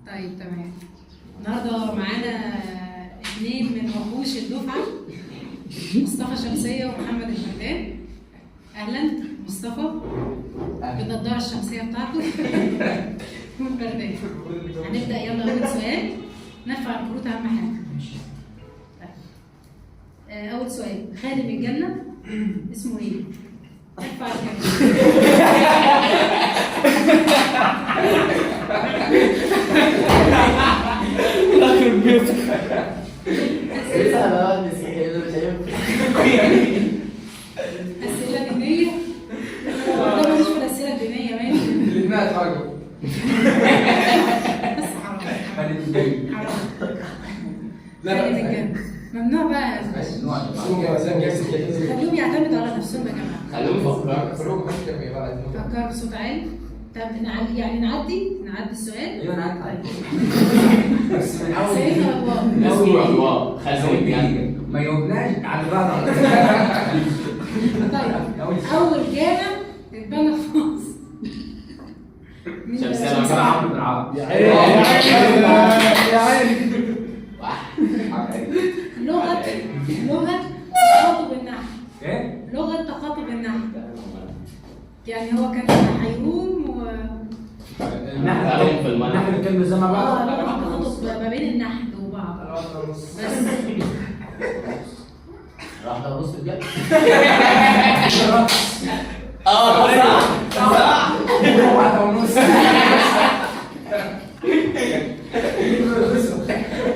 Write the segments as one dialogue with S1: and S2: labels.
S1: طيب تمام. النهارده معانا 2 من وحوش الدفعه، مصطفى شمسيه ومحمد المردان. اهلا مصطفى بالنضاره الشمسيه بتاعته والمردان. هنبدا، يلا اول سؤال. نرفع الكروت اهم حاجه. اول سؤال، خادم الجنه اسمه ايه؟ ارفع الكاميرا.
S2: يخرب بيتك.
S1: أسئلة دينية؟ ده ماليش في الأسئلة الدينية، ماشي.
S3: اللي دماغك حاجة.
S1: بس حرام.
S3: خلي الجنة.
S1: حرام.
S3: لا
S1: خلي الجنة. ممنوع بقى. خليهم يعتمدوا على نفسهم يا جماعة.
S2: خليهم يفكروا.
S1: فكروا بصوت عالي. طب يعني نعدي السؤال؟
S3: ايوه انا عارف.
S1: بس من اول سيدنا الله.
S2: نسوا الله خزون يعني
S3: ما يوبناش على بعض.
S1: طيب أول جامع اتبنى في مصر.
S2: شمسية
S3: عمرو بن العاص.
S2: يا عيني.
S1: لغة تخاطب النحو.
S3: ايه؟
S1: لغة تخاطب النحو. يعني هو كان هيقوم
S3: نحن نكمل زي ما بعض.
S1: لغة تخاطب ما بين النحل وبعض. بس
S2: راح ده نص الجد.
S3: صح. واحدة ونص.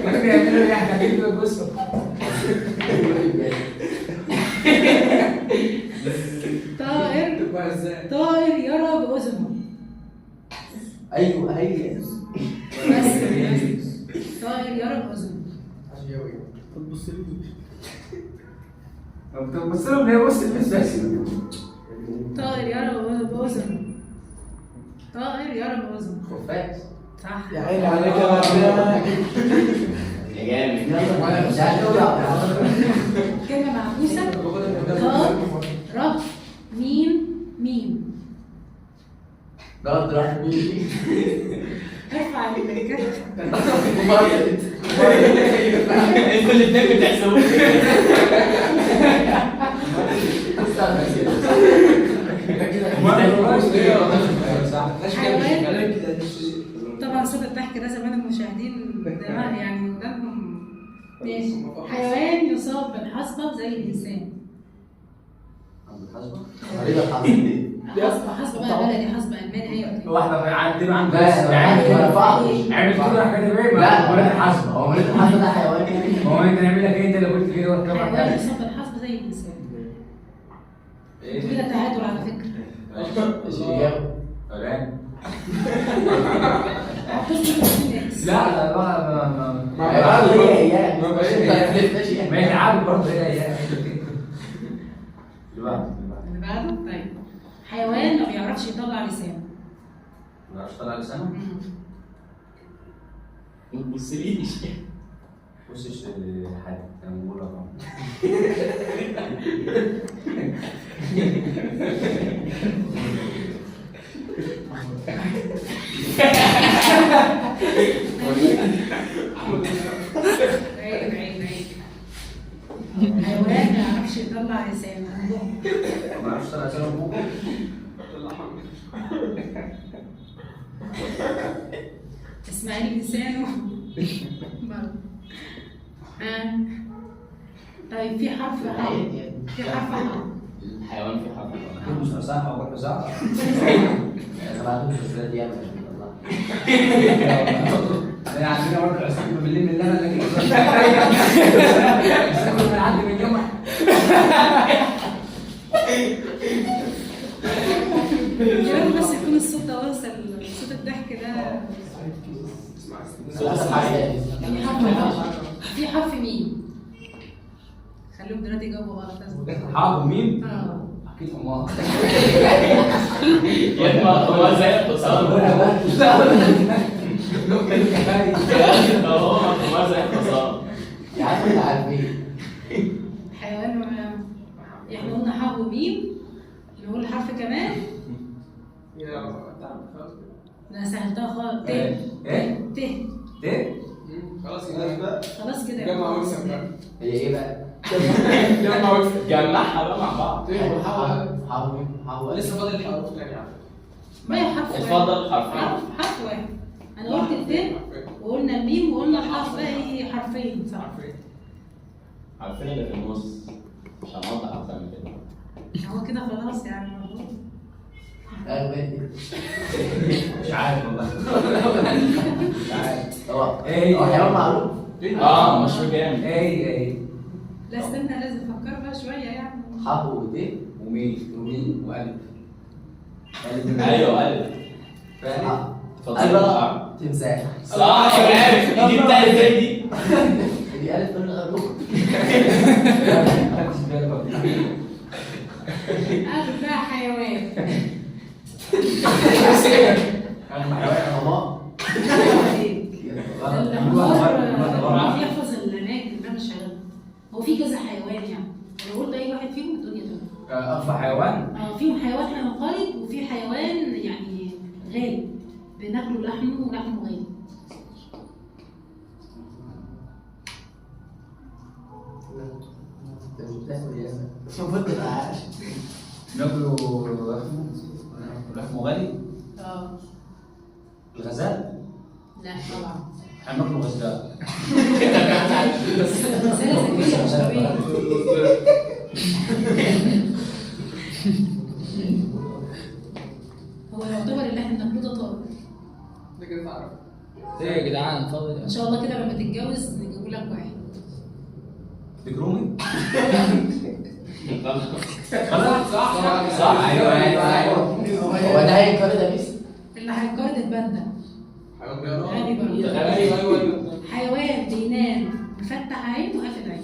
S3: ما بيعملوا ايه؟ احنا بنجيب الجثة.
S1: طائر يرى بأذنه.
S4: ايوه هي
S1: بس طائر يرى بأذنه.
S3: بتبص لي. بتبص لهم ليه؟ بص بس.
S1: طائر يرى بأذنه. طائر يرى بأذنه.
S4: خفاش.
S1: صح.
S4: يا عيني عليك يا ربنا.
S2: يا جامد.
S4: مش هتقول
S1: كلمة معكوسة. قاف ر ميم.
S4: ضرب راح مين؟
S1: ارفع الميكروفون.
S2: انتوا الاثنين بتحسبوا
S1: طبعا صوت الضحك ده زمان المشاهدين يعني ودانهم. ماشي. حيوان يصاب بالحصبة زي الإنسان. حصبة بقى بلدي، حصبة ألماني. أيوة.
S3: واحدة عندنا عندنا.
S4: ما رفعتش.
S3: عمل كده راح كاتب ايه؟
S4: لا مريض الحصبة. هو مريض الحصبة ده حيوان يعني.
S3: هو انت نعمل لك ايه؟ انت اللي قلت كده وتكمل
S1: حيوان
S3: حاجة.
S1: يصاب بالحصبة زي الإنسان. انتوا كده تعادل على فكرة.
S4: ايش الإجابة؟
S3: لا ما يتعب برضه هي
S1: اللي بعده. طيب حيوان ما بيعرفش يطلع لسانه.
S3: ما بيعرفش يطلع لسانه؟
S2: ما تبصليش.
S3: بصش لحد انا بقول رقم.
S1: عيب. حيوان ما يعرفش يطلع لسانه.
S3: ما بيعرفش يطلع لسانه بوقه.
S1: اسماعيل لسانه. طيب في حرف ح.
S2: الحيوان في حرف
S3: كل مساحة أو كل مساحة.
S4: أنا بعد المسلسلات دي أعمل
S3: أنا عندنا برضه العصفور بالليل من اللبن لكن بس كنا بنعدي من يوم.
S1: يا رب بس يكون الصوت ده واصل، صوت الضحك ده. في حرف ميم. خليهم دلوقتي يجاوبوا غلط.
S3: حرف ميم؟
S4: أكيد حمار.
S2: هو زي الحصان. هو زي الحصان.
S4: يا عم أنت عارفين.
S1: حيوان احنا قلنا حرف وميم. نقول حرف كمان. لا سهلتها خالص.
S3: ايه؟
S1: ت.
S3: ت؟
S5: خلاص كده
S1: خلاص كده.
S5: جمع واكسب بقى.
S4: هي ايه بقى؟
S5: جمع واكسب.
S2: جمعها بقى مع بعض.
S4: حاول
S5: لسه فاضل حروف تانية يا عم.
S1: ما هي حرف واحد.
S2: اتفضل حرفين.
S1: حرف واحد. انا قلت الت وقلنا الميم وقلنا الحرف باقي حرفين صح؟
S2: عارفين اللي في النص مش هنوضح اكتر من كده.
S1: هو كده خلاص يعني الموضوع.
S3: مش عارف والله. مش عارف.
S4: هو
S3: ايه
S4: هو حيوان معروف.
S2: مشهور جامد.
S3: ايه
S1: لا استنى لازم افكر بقى شويه يعني.
S4: حرف وت
S3: ومين والف.
S2: ايوه الف.
S3: فاهم؟
S4: أيوة تمساح.
S2: صح عارف دي بتاعت ازاي دي؟
S4: دي ألف من غير لغة.
S1: ألف بقى حيوان.
S4: حمار.
S1: الحمار يحفظ الأماكن ده مش شغال. هو في كذا حيوان يعني. لو قلت أي واحد فيهم الدنيا تمام.
S3: اقصى حيوان؟
S1: فيهم حيوان خالد وفي حيوان يعني غالي. بناكله لحمه ولحمه غالي.
S4: المفروض تبقى عارف.
S3: ناكله لحمه غالي؟ الغزال؟
S1: لا طبعا.
S3: هناكله غزال.
S1: رسالة ذكية مش طبيعية. هو يعتبر اللي احنا بناكله ده طارق.
S5: ده كده تعرف.
S6: ايه يا جدعان فاضي
S1: ان شاء الله كده لما تتجوز نجيبوا لك واحد.
S3: تجرومي؟
S2: خلاص
S3: صح ايوه.
S4: هو ده هينقرض يا بيس؟
S1: اللي هينقرض الباندا.
S5: حيوان بيرام.
S1: غالي برضه.
S5: ايوه.
S1: حيوان بينام مفتح عين وقافل عين.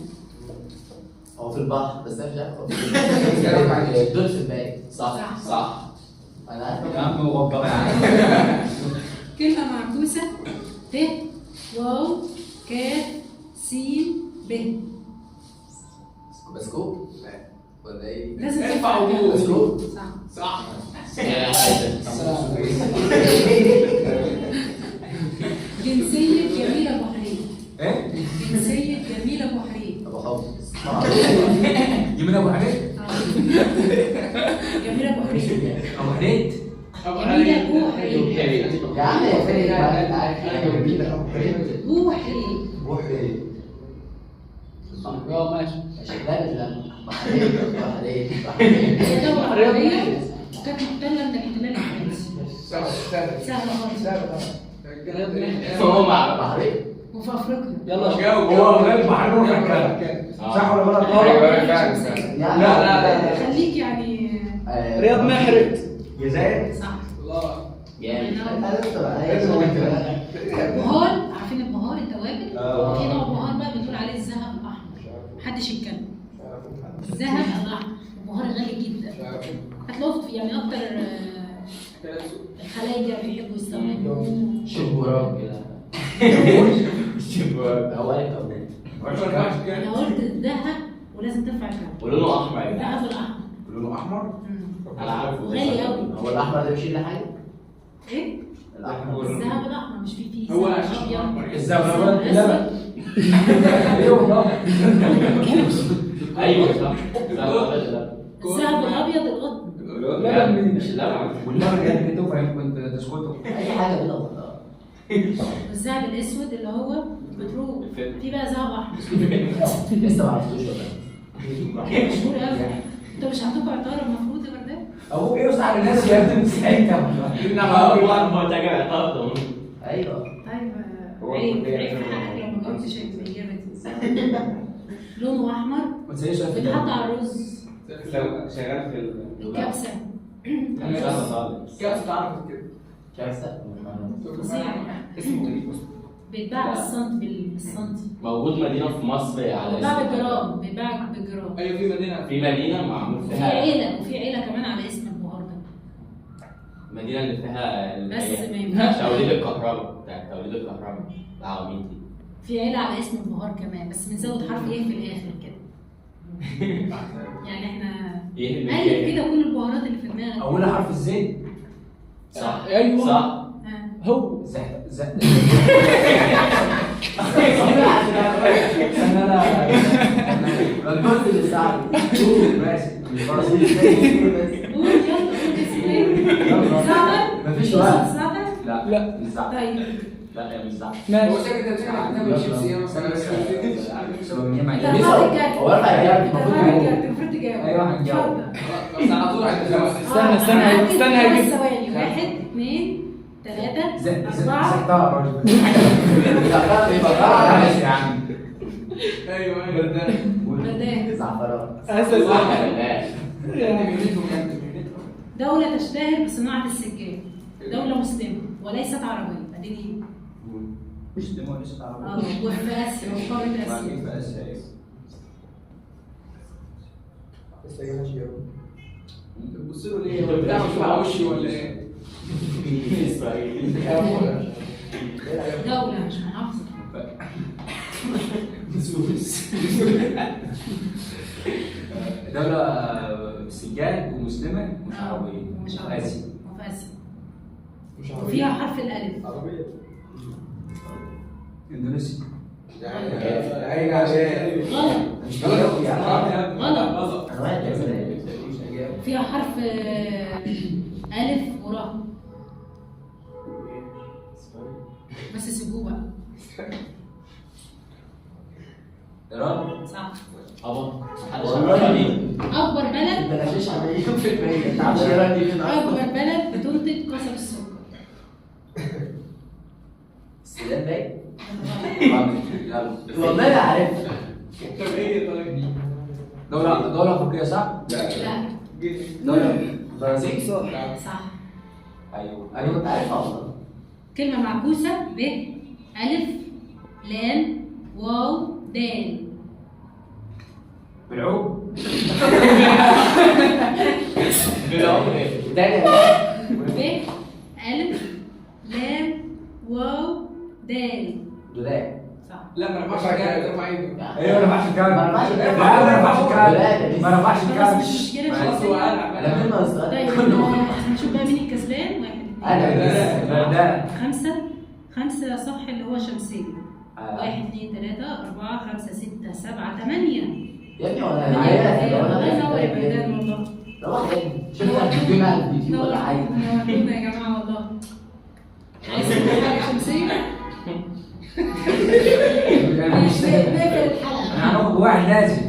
S4: هو في البحر بس انا مش عارف. الدولفين باين.
S2: صح
S4: انا عارف.
S3: يا عم وقف.
S1: كلمة معكوسة ت واو كاف سين ب.
S4: بسكوت؟ ولا ايه؟
S1: لازم
S5: ارفع
S1: ترفع
S5: وجوه.
S1: كده.
S4: بسكوت؟
S1: صح.
S5: صح.
S2: يا حاجة.
S1: جنسية جميل أبو حريق.
S3: ايه؟
S1: جنسية جميل أبو حريق.
S4: ابو حافظ.
S3: يمين ابو حنيت؟
S1: جميل أبو حريق.
S3: ابو حنيت؟
S1: جميل أبو حريق.
S4: يا عم يا فريق بقى انت عارف ايه جميل ابو حريق.
S1: أبو حريق.
S4: ابو حريق.
S6: اه ماشي.
S4: شكلها لا بحريق بحريق
S1: هي دولة عربية كانت محتلة من الاحتلال الفرنسي. سهلة خالص.
S2: هو مع
S4: بحريق.
S1: وفي أفريقيا.
S6: يلا
S5: جاوب.
S3: هو غالب بحر روح الكلام. صح ولا غلط؟
S4: لا
S1: خليك يعني
S6: رياض محرز.
S3: جزائر؟
S1: صح.
S5: الله.
S2: جامد.
S1: بهار عارفين البهار التوابل؟
S3: آه.
S1: في نوع بهار بقى بنقول عليه الذهب الأحمر. محدش يتكلم. الذهب الأحمر البهار غالي جدا. هتلاقوه يعني أكتر الخلايجة بيحبوا يستخدموه.
S4: شبورة كده. هو قالك او
S1: أنا قلت الذهب ولازم ترفع الكلام.
S2: ولونه احمر يا جدعان.
S1: الذهب الأحمر.
S3: لونه احمر؟
S2: انا عارفه
S1: غالي أوي.
S4: هو الاحمر ده بيشيل حاجه؟
S1: إيه؟
S4: الاحمر
S1: الذهب الأحمر مش فيه
S5: هو
S1: ذهب
S5: عشان
S1: أبيض.
S5: أحمر.
S3: الذهب الأبيض؟
S1: أسود.
S2: ايوه صح. لا.
S1: الذهب الأبيض القطن.
S3: لا
S2: مش اللبن.
S3: والمره الجايه كنتوا فاهم كنت تسكتوا.
S4: اي حاجه بيضاء وخضراء.
S1: والذهب الأسود اللي هو بترول. في بقى ذهب أحمر.
S4: لسه ما عرفتوش ولا
S1: مشهور قوي. انتوا مش عندكم عطاره المفروض يا بردان؟
S3: ابوك يوسع على الناس يا ابني ساعتها.
S2: هو تاجر عطار.
S4: ايوه.
S1: طيب عيب في حقك لو ما جاوبتش الاجابه دي. لونه احمر
S3: ما تنساش
S1: بيتحط على الرز.
S3: شغال في
S1: الكبسه.
S5: كيف تعرف كده؟
S4: كارثه.
S1: فظيع.
S5: اسمه ايه؟
S1: بيتباع بالسنتي.
S2: موجود مدينة في مصر على
S1: بيتباع
S2: اسم
S1: بالجرام. بيتباع بالجرام.
S5: ايوه في مدينه.
S2: في مدينة معمول
S1: وفي
S2: فيها
S1: عيله كمان على اسم البهار ده.
S2: المدينة اللي فيها
S1: بس ما ينفعش.
S2: توليد الكهرباء بتاعت توليد الكهرباء العواميد دي.
S1: في عيله على اسم البهار كمان بس بنزود حرف ايه في الاخر كده. يعني احنا
S2: ايه
S1: قلب كده كل البهارات اللي في دماغك.
S3: اولها حرف الزين.
S2: صح
S6: ايوه
S2: صح.
S1: ها.
S6: هو
S4: الجزء اللي ساعده
S3: ماشي
S1: قول يلا قول اسم ايه؟ زعتر؟
S4: مفيش وقت.
S1: زعتر؟
S3: لا
S6: لا.
S3: مش زعتر.
S1: طيب
S2: لا هي مش زعتر.
S5: هو
S6: ماشي.
S5: شكل انت بتتكلم عن كتاب الشيبسي مثلا بس
S3: سبب من جمع
S1: لا،
S3: الجميع.
S4: هو رفع الجرد المفروض يقول.
S1: المفروض تجاوب.
S3: أيوة، هنجاوب.
S1: اتفضل.
S5: بس على طول عند الجواز.
S6: استنى هجيب.
S1: ثواني 1 2 3 4
S3: زحتها برضه.
S4: زعفران يبقى طبعا
S3: ماشي يا عم.
S5: ايوه بردان.
S1: بلدان.
S4: زعفران.
S6: اسد
S1: دولة تشتهر بصناعة السجاد. دولة مسلمة وليست عربية. اديني
S3: مش دموع ليش تعرف.
S1: وفي آسيا وفي قارة
S3: ما
S1: آسيا.
S3: في اسيا.
S4: لسه جايبها شيء.
S5: بص له ليه؟ هو بتاع مش مع وشي ولا ايه؟
S2: اسرائيل.
S1: دولة مش محافظة.
S3: دولة سجاد ومسلمة مش عربية.
S1: مش
S3: في
S1: عربية.
S3: آسيا.
S1: وفي آسيا.
S4: مش
S1: وفيها حرف الألف.
S4: عربية.
S3: إندونيسيا.
S5: عين عشان
S1: غلط.
S4: مش غلط يعني.
S1: غلط.
S4: انا واحد ازاي؟
S1: فيها حرف ألف وراء. بس سيبوه بقى.
S3: إيران.
S1: صح.
S2: ابا محدش
S4: والله.
S2: عارف مين.
S1: أكبر بلد
S4: انت غشيش على مليون في المية. انت عارف ايران دي فين
S1: أكبر
S4: اصلا؟
S1: بلد بتنتج قصب السكر.
S4: السودان باين.
S3: يلا.
S4: والله انا عارفها.
S5: طب ايه طيب؟
S3: دولة أفريقية صح؟
S1: لا.
S3: دولة برازيل.
S1: صح.
S3: أيوه.
S4: انا كنت عارفها اصلا.
S1: كلمة معكوسة ب ألف لام واو دال.
S3: بالعوب.
S2: بالعمر ايه؟
S4: تاني
S1: ب ألف لام واو دال.
S4: دولاب.
S1: صح.
S5: لا ما رفعش حاجه ترفع ايده.
S3: أيوه ما رفعش الكلام.
S4: ما رفعش الكلام.
S3: لا ما رفعش
S4: لا،
S3: الكلام. ما رفعش
S1: خلاص
S3: الكلام.
S1: مش مشكلة.
S5: خلاص هو قال
S4: انا فين السؤال
S1: طيب
S4: كله؟
S1: هنشوف بقى مين الكسبان. 1
S4: انا
S3: بردان.
S1: 5 صح اللي هو شمسية. 1 2 3 4 5 6 7 8.
S4: يا ابني وانا معايا
S1: الله ينور يا
S4: وانا
S1: بلدان والله.
S4: ده واحد شفنا الفيديو على الفيديو ولا حاجه.
S1: نورتونا يا جماعة والله. عايز تقول حاجة شمسية؟
S3: أنا مش
S1: نقفل الحلقة.
S3: أنا هناخد واحد لازم.